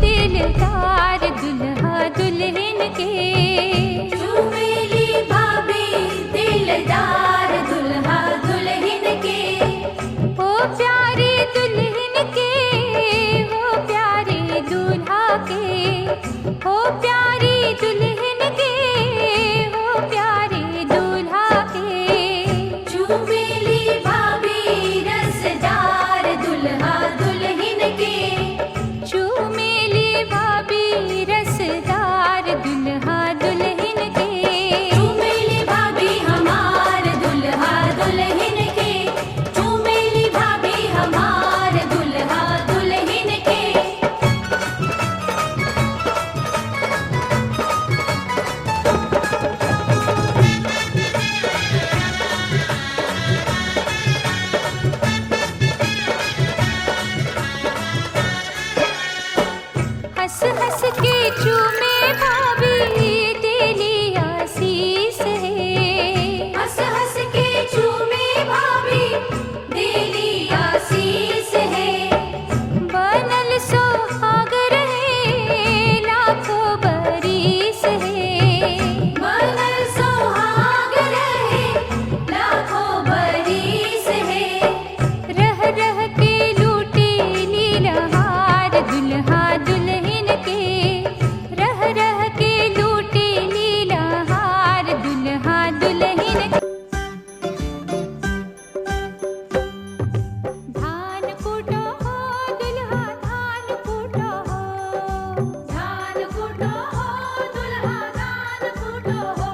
दिलदार दुल्हा दुल्हन के, चुमेली भाभी दिलदार दुल्हा दुल्हन के, हो प्यारे दुल्हन के, हो प्यारे दूल्हा के, हो प्यारी दुल्हन के, हो प्यारे दूल्हा के। चुमेली भाभी रसदार दुल्हा दुल्हन के, चूमेली भाभी रसदार दुल्हा दुल्हन के। चुमेली भाभी हमार दुल्हा दुल्हन के, चुमेली भाभी हमार दुल्हा दुल्हन के। हंस हंस के चूमे भाभी तेरी आशीष है, हंस हंस के चूमे भाभी दिली आशीष है, बनल सोहाग रहे लाखों बरिस है, बनल सोहाग रहे लाखों बरिस है। रह रह के लूटे लीलहार दुल्हा दुल्हन के, रह रह के लूटे लीलहार दुल्हा दुल्हन के। धान कूटो हो दुल्हा धान कूटो हो, धान कूटो हो दुल्हा धान कूटो हो,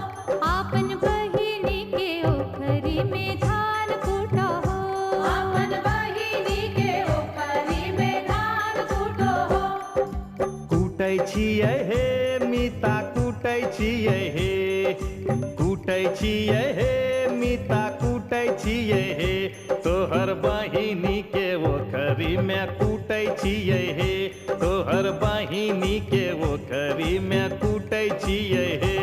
आपन बहिनी के ओखरी में धान कूटो हो, आपन बहिनी के ओखरी में धान कूटो हो। कूटै छियै हे मीता कूटै छियै हे, कूटै छियै हे मीता कूटै छियै हे, तोहर बहिनी के ओखरी में कूटै छियै हे, तोहर बहिनी के ओखरी में कूटै छियै हे।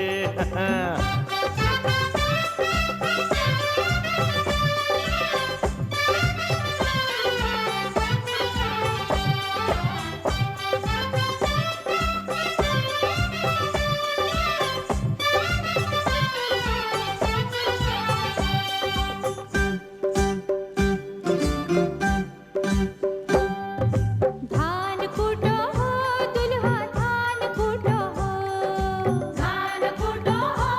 धान कूटो हो दुल्हा धान कूटो हो, धान कूटो हो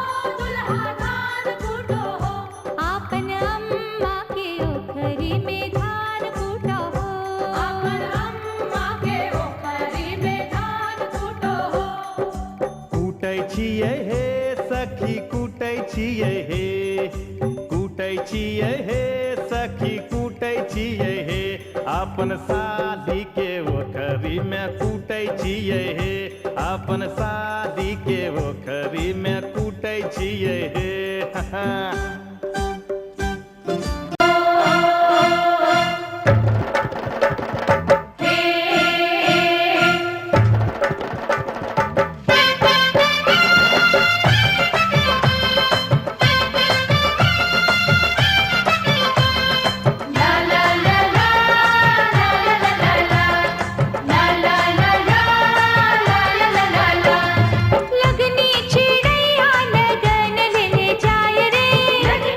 दुल्हा धान कूटो हो, आपन अम्मा के ओखरी में धान कूटो हो, आपन अम्मा के ओखरी में धान कूटो हो। कूटै छियै हे सखी कूटै छियै हे, कूटै छियै हे सखी कूटै छियै हे, अपन शादी के ओखरी में कूटै छियै हे, अपन शादी के ओखरी में कूटै छियै हे। ला ला ला ला ला ला ला ला ला ला ला ला ला ला ला। लगनी चिड़ैया लगन ले जाय रे, लगनी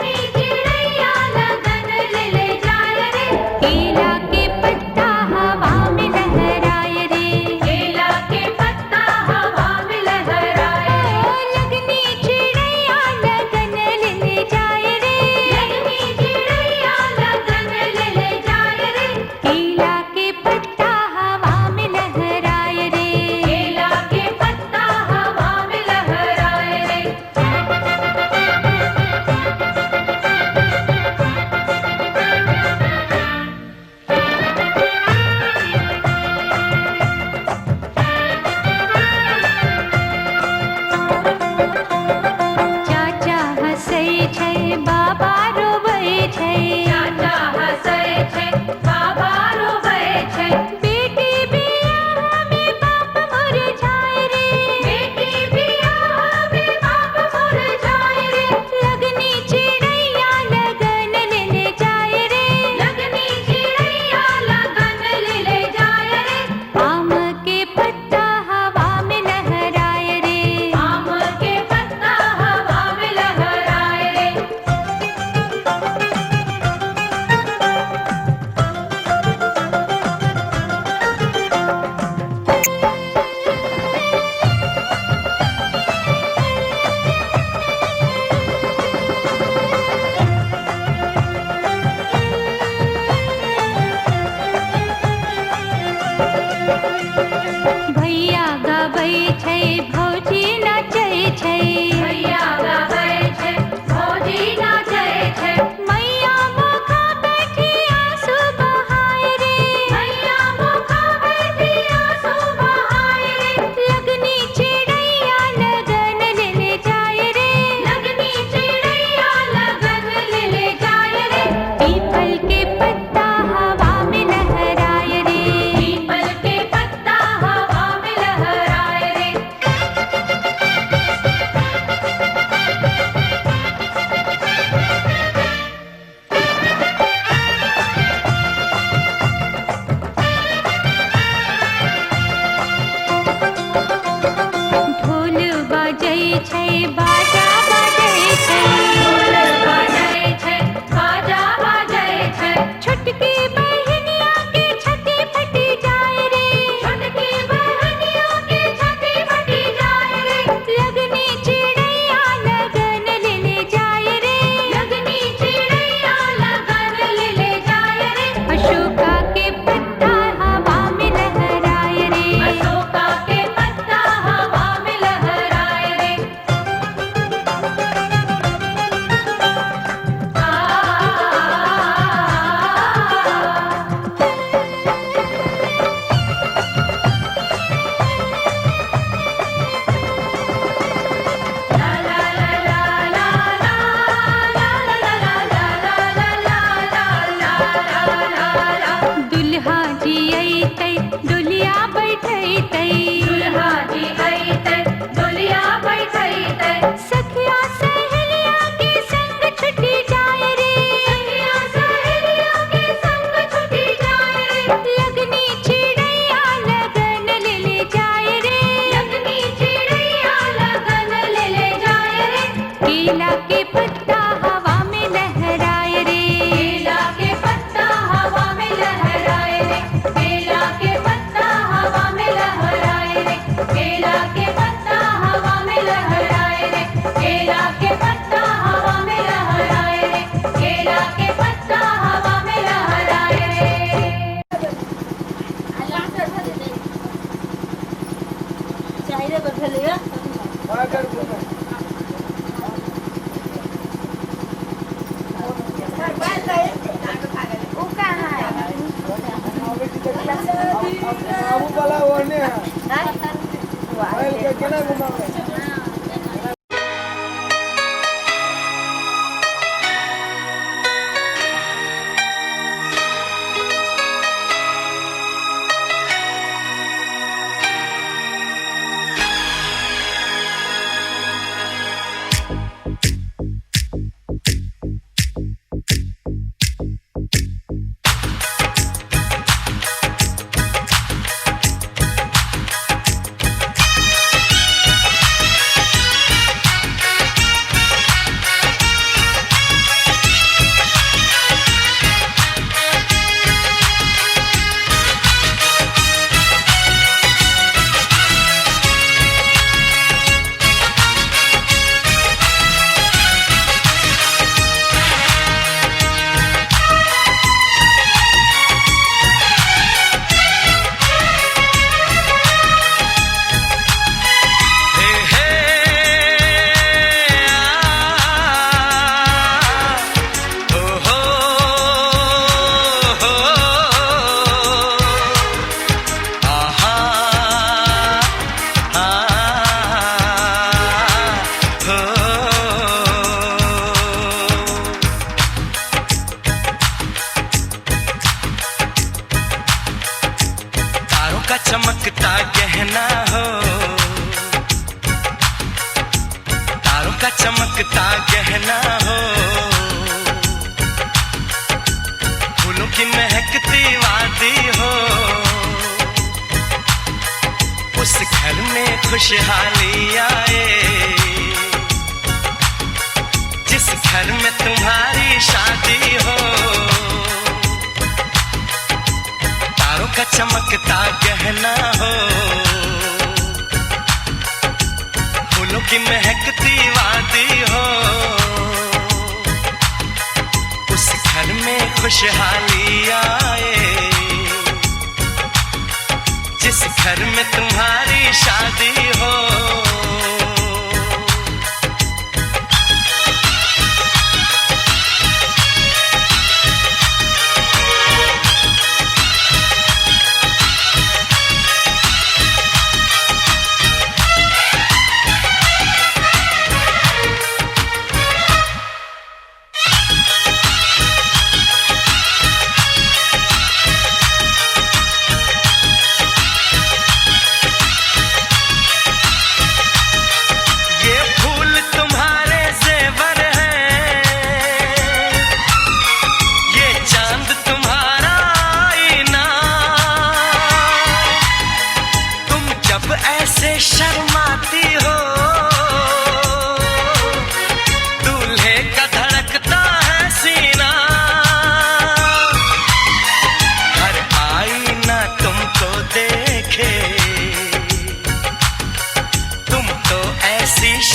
बाजै छै बाजा बाजै छै ढोल बाजै छै बाजा बाजै छै छोटकी बहनिया के छठी फटी जाए रे छोटकी बहनियों की छठी फटी जाए रे लगनी चिड़ैया लगन ले ले जाए रे लगनी चिड़ैया लगन ले जाए रे अशोका के पत्ता हवा में लहराए रे अशोका के पत्ता हवा में लहराए रे दुल्हा जी अइतै डोलिया बैठैतै दुल्हा जी अइतै डोलिया बैठैतै सखिया सहेलिया के संग छुट्टी जाए रे सखिया सहेलियों के संग छुट्टी जाए रे लगनी चिड़ैया लगन ले ले जाए रे लगनी चिड़ैया लगन ले जाए रे केला के पत्ता हवा में लहराए रे केला के पत्ता हवा में लहराए रे केला के पत्ता हवा में लहराए रे केला के पत्ता हवा में लहराए रे केला के पत्ता हवा में लहराए रे केला के पत्ता हवा में लहराए रे आबू वाला ओने है बैल के केना घुमावे चमकता गहना हो तारों का चमकता गहना हो फूलों की महकती वादी हो उस घर में खुशहाली आए जिस घर में तुम्हारी शादी हो तारों का चमकता गहना हो फूलों की महकती वादी हो उस घर में खुशहाली आए जिस घर में तुम्हारी शादी हो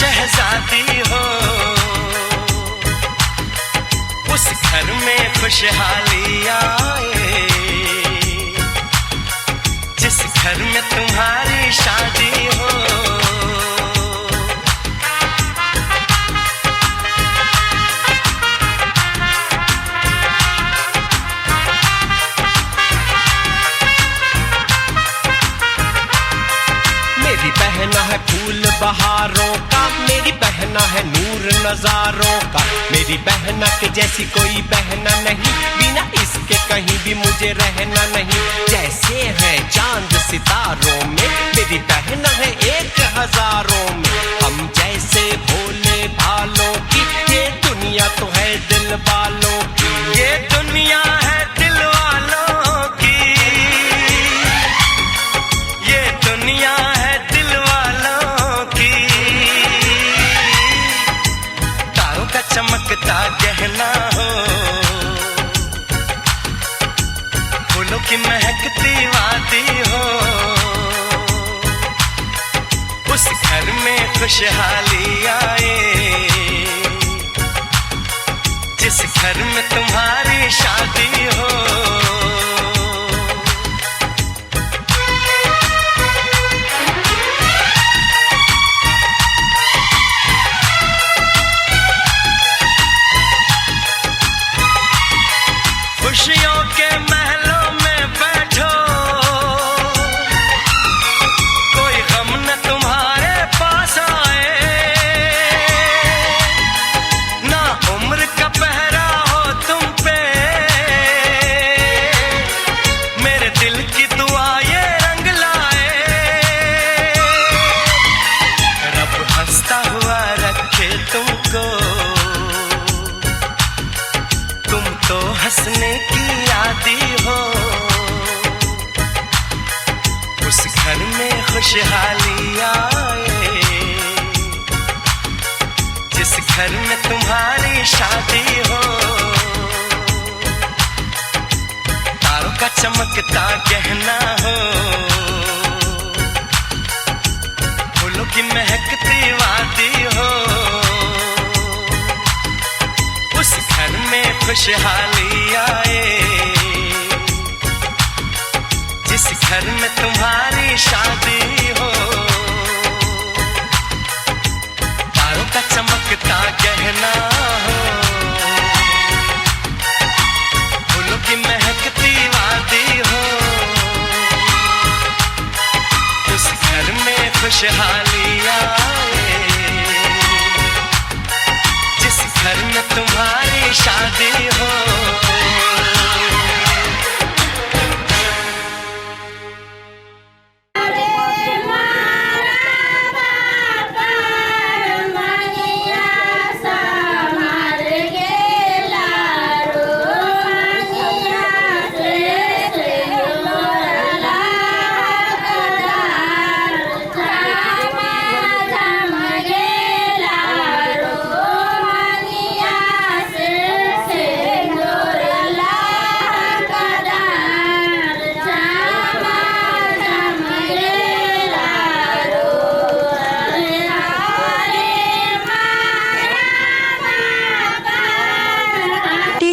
शहजादी हो, उस घर में खुशहाली आए, जिस घर में तुम्हारी शादी हो। मेरी बहना है फूल बहारों का, मेरी बहना है नूर नजारों का, मेरी बहना के जैसी कोई बहना नहीं, बिना इसके कहीं भी मुझे रहना नहीं। जैसे है चांद सितारों में, मेरी बहना है एक हजारों में, हम जैसे भोले भालों की ये दुनिया तो है दिल वालों की, ये दुनिया है दिल वालों की, ये दुनिया है दिल वालों की। तारों का चमकता गहना हो, फूलों की महकती वादी हो, उस घर में खुशहाली आए, जिस घर में तुम्हारी शादी हो। खुशियों के महलों में बैठो, कोई गम न तुम्हारे पास आए, ना उम्र का पहरा हो तुम पे, मेरे दिल की दुआ ये रंग लाए। रब हंसता हुआ रखे तुमको, तुम तो हंसने की आदी हो, उस घर में खुशहाली आए, जिस घर में तुम्हारी शादी हो। तारों का चमकता गहना हो, फूलों की महकती वादी हो, उस घर में खुशहाली आए, जिस घर में तुम्हारी शादी हो। तारों का चमकता गहना हो, फूलों की महकती वादी हो, उस घर में खुशहाली आए, जिस घर में तुम्हारी शादी हो।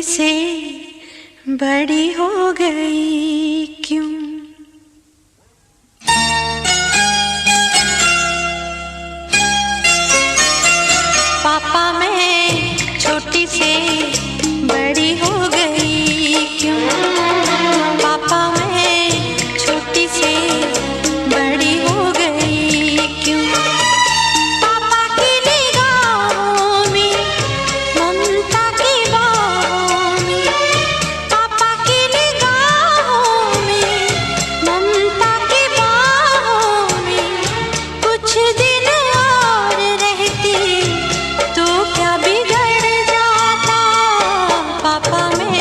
से बड़ी हो गई क्यों? पापा मैं छोटी से बड़ी हो गई क्यों? पापा मैं छोटी से बड़ी हो गई क्यों? पापा की निगाहों में ममता की बाहों में, पापा की निगाहों में ममता की बाहों में, कुछ दिन और रहती तो क्या बिगड़ जाता? पापा मैं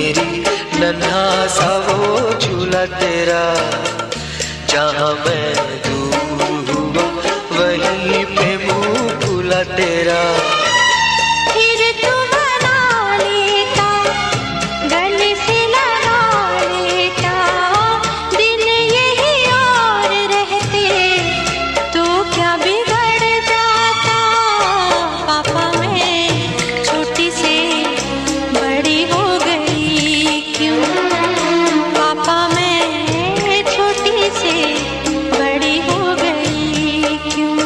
मेरी नन्हा सा वो झूला तेरा, जहाँ मैं दूर हुआ वहीं पे मुँह खुला तेरा। फिर तू बना लेता, गले से लगा लेता, दिन यही और रहते तो क्या बिगड़ जाता। पापा मैं छोटी से बड़ी हो गई क्यों, पापा मैं छोटी से बड़ी हो गई क्यों।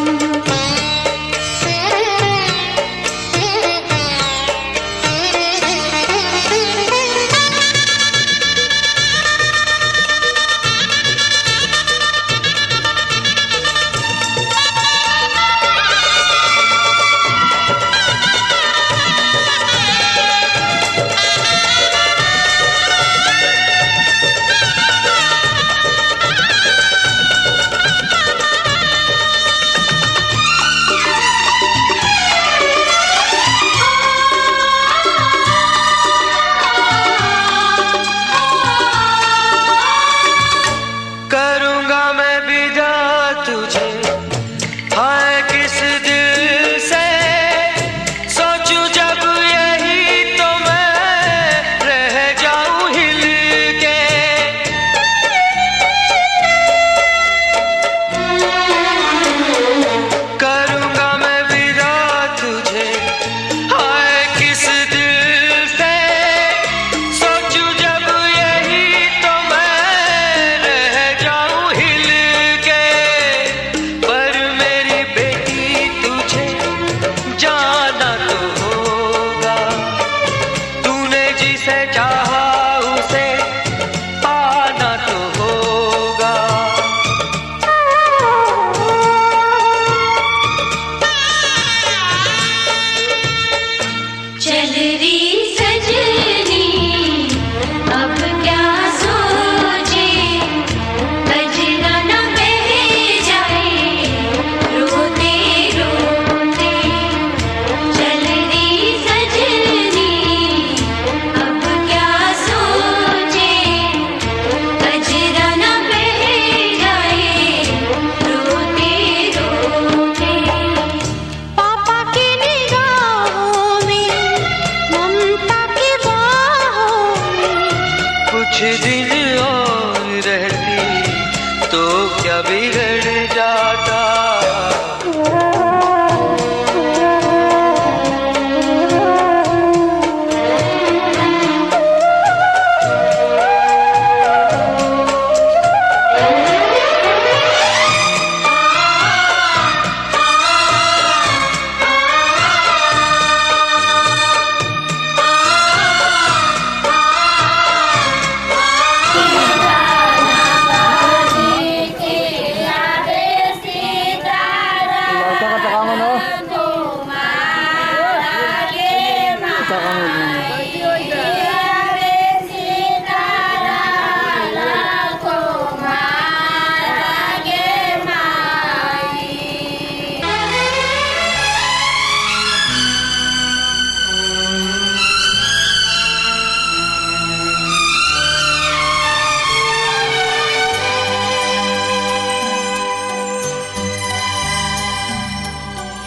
करूँगा मैं विदा तुझे, हाय किस दिल से सोचूं जब यही तो मैं रह जाऊं हिल के। करूँगा मैं विदा तुझे, हाय किस दिल से सोचूं जब यही तो मैं रह जाऊं हिल के। पर मेरी बेटी तुझे जाना तो होगा, तूने जिसे चाहा उसे पाना तो होगा। चल री सजनी अब क्या सोचे, कजरा न बह जाए रोते रोते। चल री सजनी अब क्या सोचे, कजरा न बह जाए रोते रोते। पापा की निगाहों में, ममता की बाहों में, कुछ दिन और रहती तो क्या बिगड़ जाता।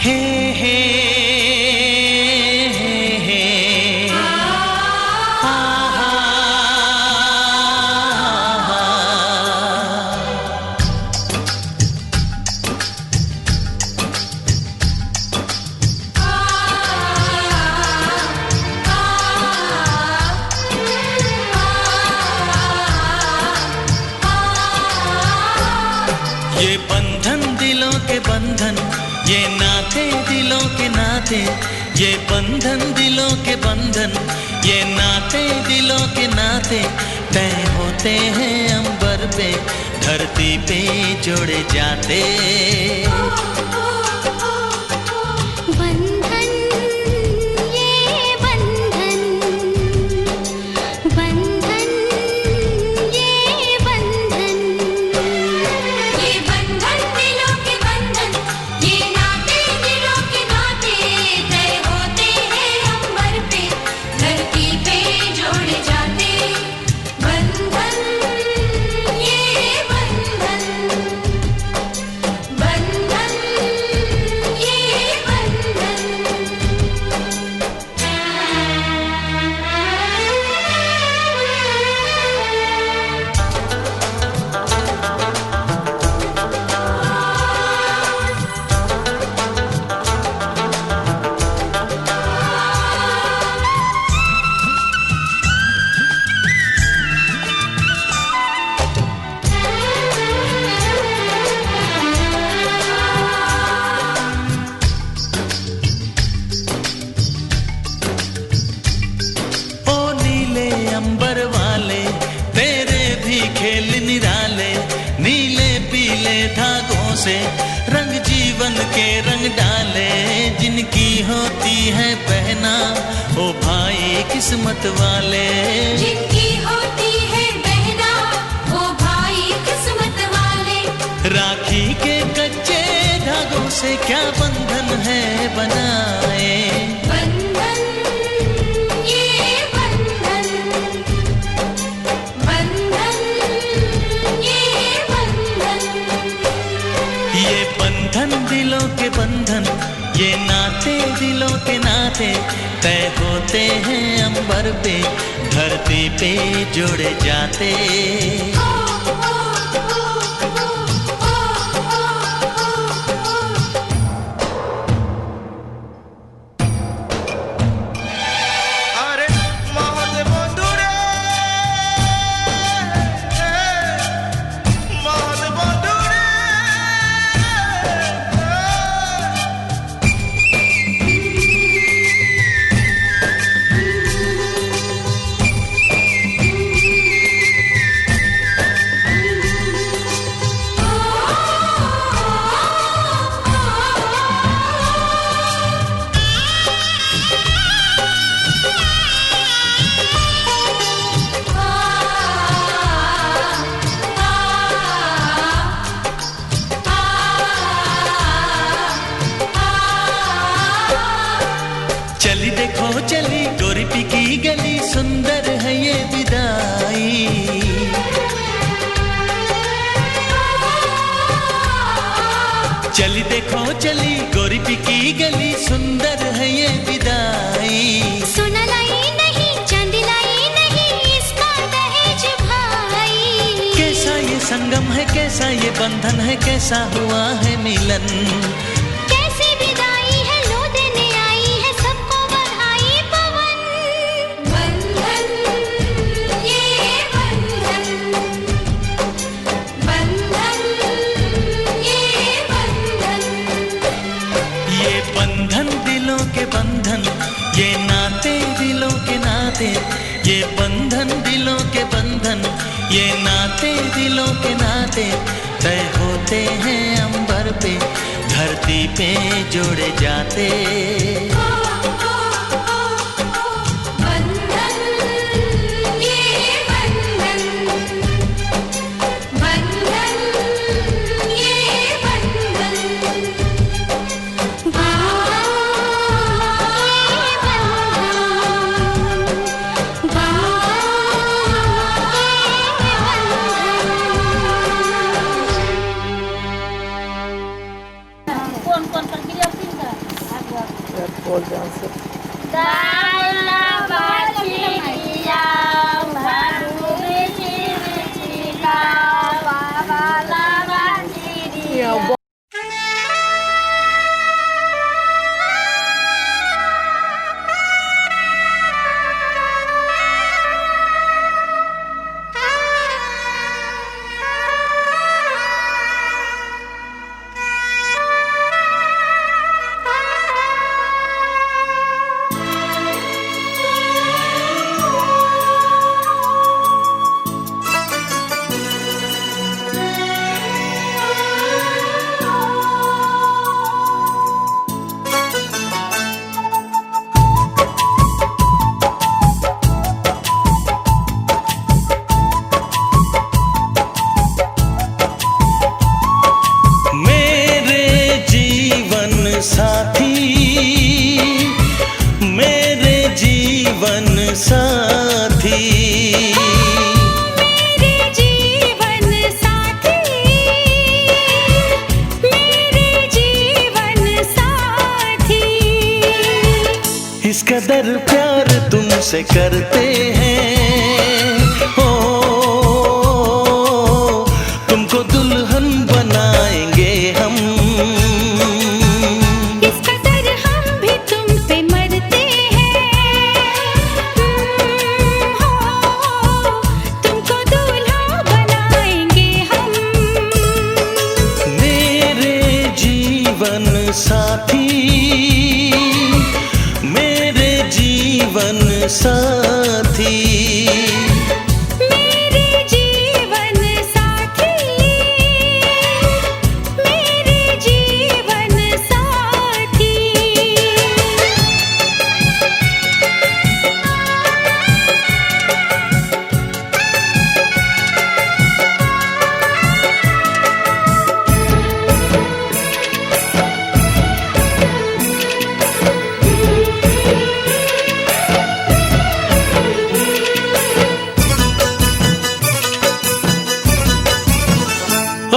हे हे हे हा हा ये बंधन दिलों के बंधन, ये नाते दिलों के नाते, ये बंधन दिलों के बंधन, ये नाते दिलों के नाते तय होते हैं अंबर पे, धरती पे जोड़े जाते। बंधन ये बंधन, बंधन ये बंधन, ये बंधन दिलों के बंधन, ये नाते दिलों के नाते तय होते हैं अंबर पे, धरती पे जोड़े जाते। किस्मत वाले। जिनकी होती है बहना वो भाई किस्मत वाले। राखी के कच्चे धागों से क्या बंधन है बनाए। बंधन ये बंधन, बंधन ये बंधन। ये बंधन दिलों के बंधन, ये नाते दिलों के नाते तय होते हैं अंबर पे, धरती पे जोड़े जाते। चली देखो चली गोरी पी की गली, सुंदर है ये विदाई। चली देखो चली गोरी पी की गली, सुंदर है ये विदाई। सोना लाई नहीं चांदी लाई नहीं, इसका दहेज भाई। कैसा ये संगम है, कैसा ये बंधन है, कैसा हुआ है मिलन। कैसी विदाई है लो देने आई है, सबको बधाई पवन। बंधन ये बंधन, बंधन ये बंधन। ये बंधन दिलों के बंधन, ये नाते दिलों के नाते। ये बंधन दिलों के बंधन, ये नाते दिलों के नाते तय होते हैं अंबर पे, धरती पे जोड़े जाते। बंधन ये बंधन, बंधन ये बंधन। बोल ध्यान से। कदर प्यार तुमसे करते हैं, हो तुमको दुल्हन बनाएंगे हम। इस कदर हम भी तुम पे मरते हैं, हो तुमको दूल्हा बनाएंगे हम। मेरे जीवन साथी, मेरे जीवन साथी, मेरे जीवन साथी, मेरे जीवन साथी।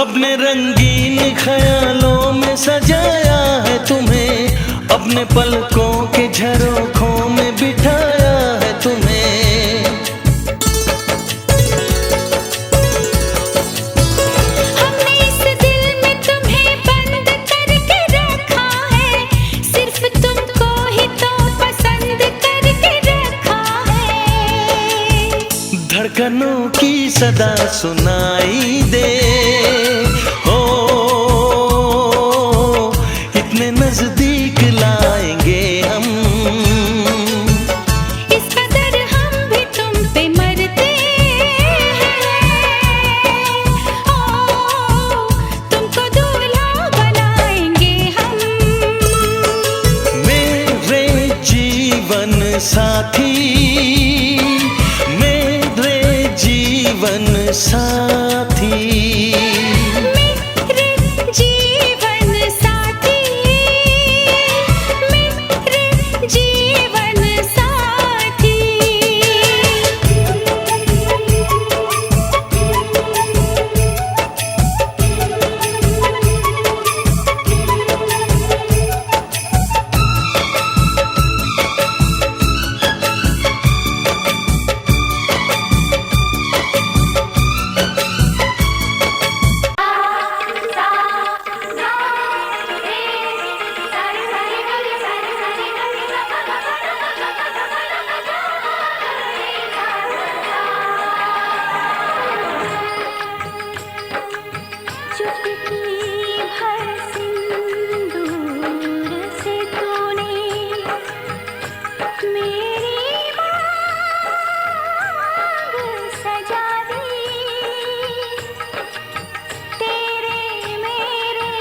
अपने रंगीन ख्यालों में सजाया है तुम्हें, अपने पलकों के झरोखों में बिठाया है तुम्हें। हमने इस दिल में तुम्हें बंद करके रखा है, सिर्फ तुमको ही तो पसंद करके रखा है। धड़कनों की सदा सुनाई दे, हो इतने नजदीक लाएंगे हम, इस कदर हम भी तुम पे मरते हैं। ओ तुमको दूल्हा बनाएंगे हम। मेरे जीवन साथी, मेरे जीवन साथी, मेरे जीवन साथी, मेरे जीवन साथी। चुटकी भर सिंदूर से तूने मेरी मांग सजा दी, तेरे मेरे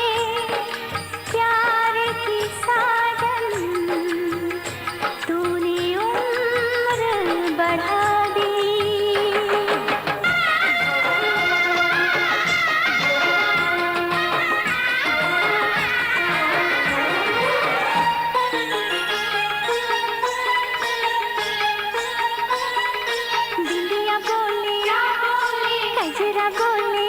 प्यार की साजन तूने उम्र बढ़ा दी। बिंदिया बोले, कजरा बोले,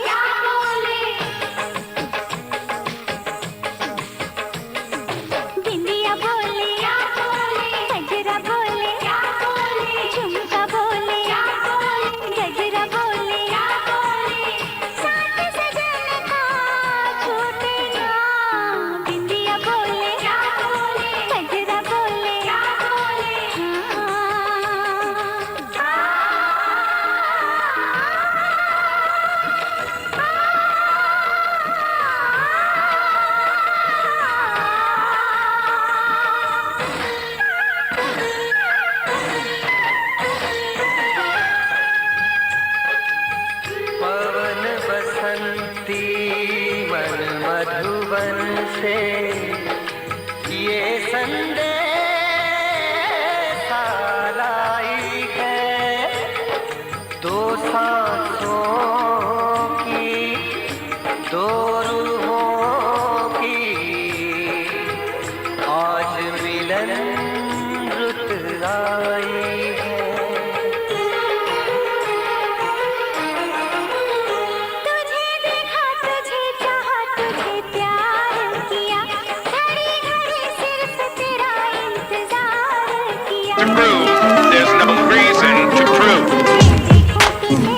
बिंदिया बोले, कजरा बोले, झुमका बोले, गजरा बोले, साथ सजन का छूटे ना। बिंदिया बोले, कजरा बोले, पवन बसंती मन मधुबन से ये संदेश लाई है, दो सांसों की दो रूहों की आज मिलन रुत आई है। तुझे देखा, तुझे चाहा, तुझे प्यार किया, घड़ी घड़ी सिर्फ तेरा इंतजार किया। There's no reason to prove. देखो तुझे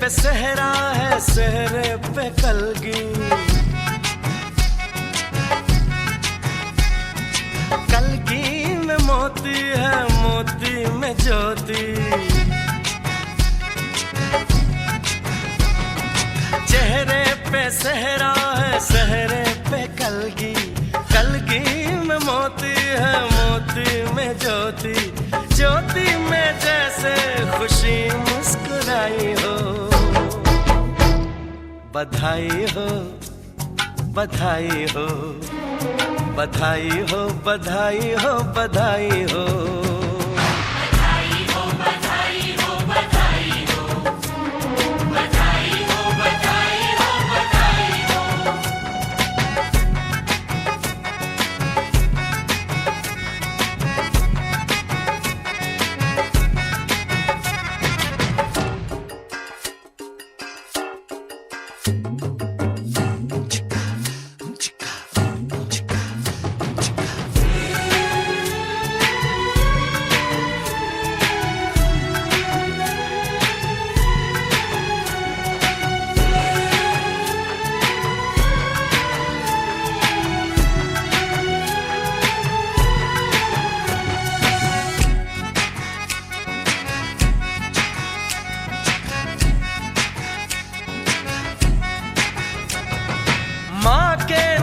पे सहरा है, सहरे पे कलगी। कलगी में मोती है, मोती में ज्योति। चेहरे पे सहरा है, सहरे पे कलगी। कलगी में मोती है, मोती में ज्योति। ज्योति में जैसे खुशी मुस्कुराई हो। बधाई हो, बधाई हो, बधाई हो, बधाई हो, बधाई हो।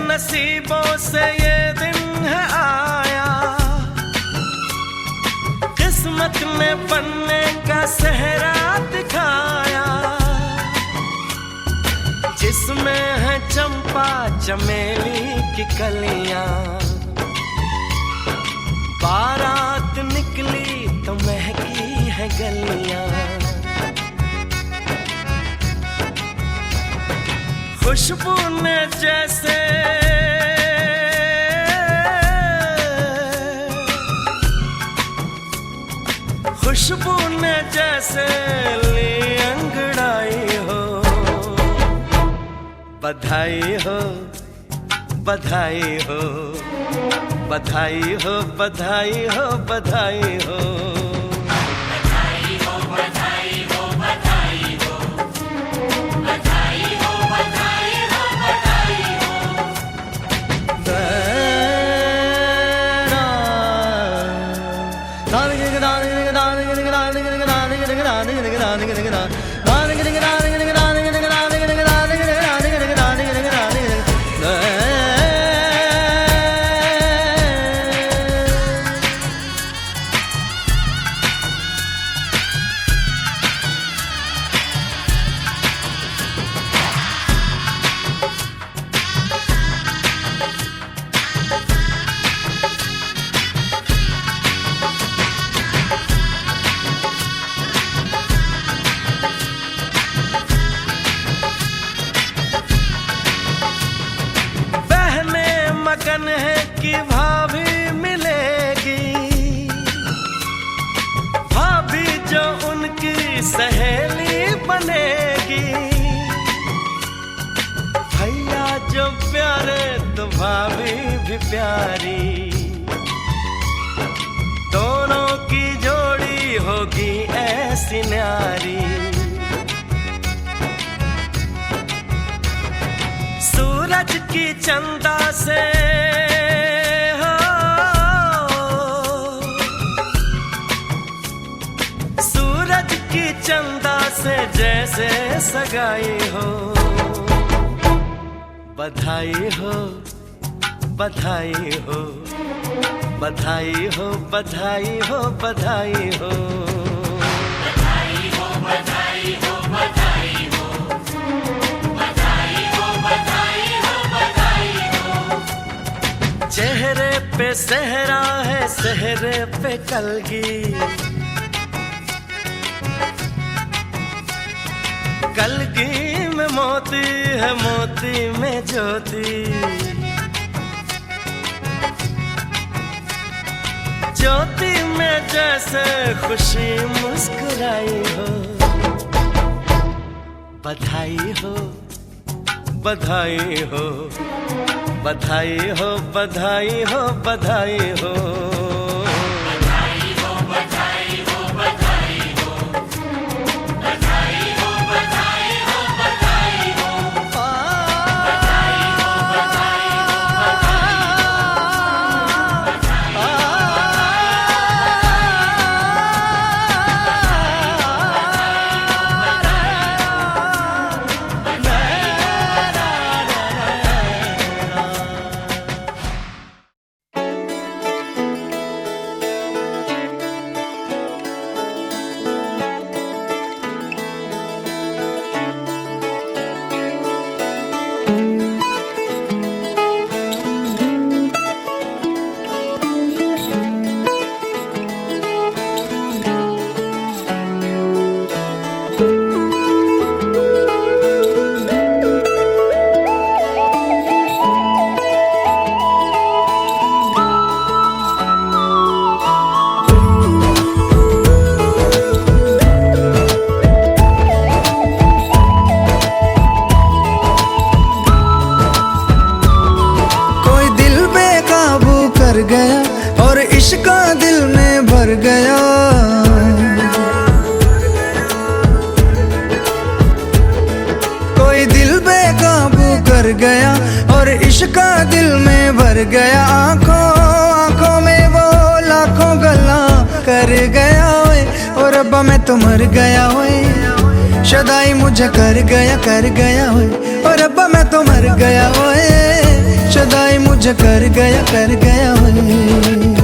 नसीबों से ये दिन है आया, किस्मत में बनने का सेहरा दिखाया। जिसमें है चंपा चमेली की कलियां, बारात निकली तो महकी है गलियां। खुशबू ने जैसे खुशबू ने जैसे ली अंगड़ाई हो। बधाई हो, बधाई हो, बधाई हो, बधाई हो, बधाई हो। लगन है कि भाभी मिलेगी, भाभी जो उनकी सहेली बनेगी। भैया जो प्यारे तो भाभी भी प्यारी, दोनों की जोड़ी होगी ऐसी न्यारी। सूरज की चंदा से हो, सूरज की चंदा से जैसे सगाई हो। बधाई हो, बधाई हो, बधाई हो, बधाई हो, बधाई हो। चेहरे पे सेहरा है, सेहरे पे कलगी, कलगी में मोती है, मोती में ज्योति। ज्योति में जैसे खुशी मुस्कुराई हो। बधाई हो, बधाई हो, बधाई हो, बधाई हो, बधाई हो। बधाई हो, बधाई हो, बधाई हो, बधाई हो, बधाई और इश्क दिल में भर गया। कोई दिल बेकाबू कर गया और इश्क दिल में भर गया। आंखों में वो लाखों गल्ला कर गया ओए, और रब्बा मैं तो मर गया ओए। शदाई मुझे कर गया ओए, और रब्बा मैं तो मर गया ओए। शदाई मुझे कर गया ओए।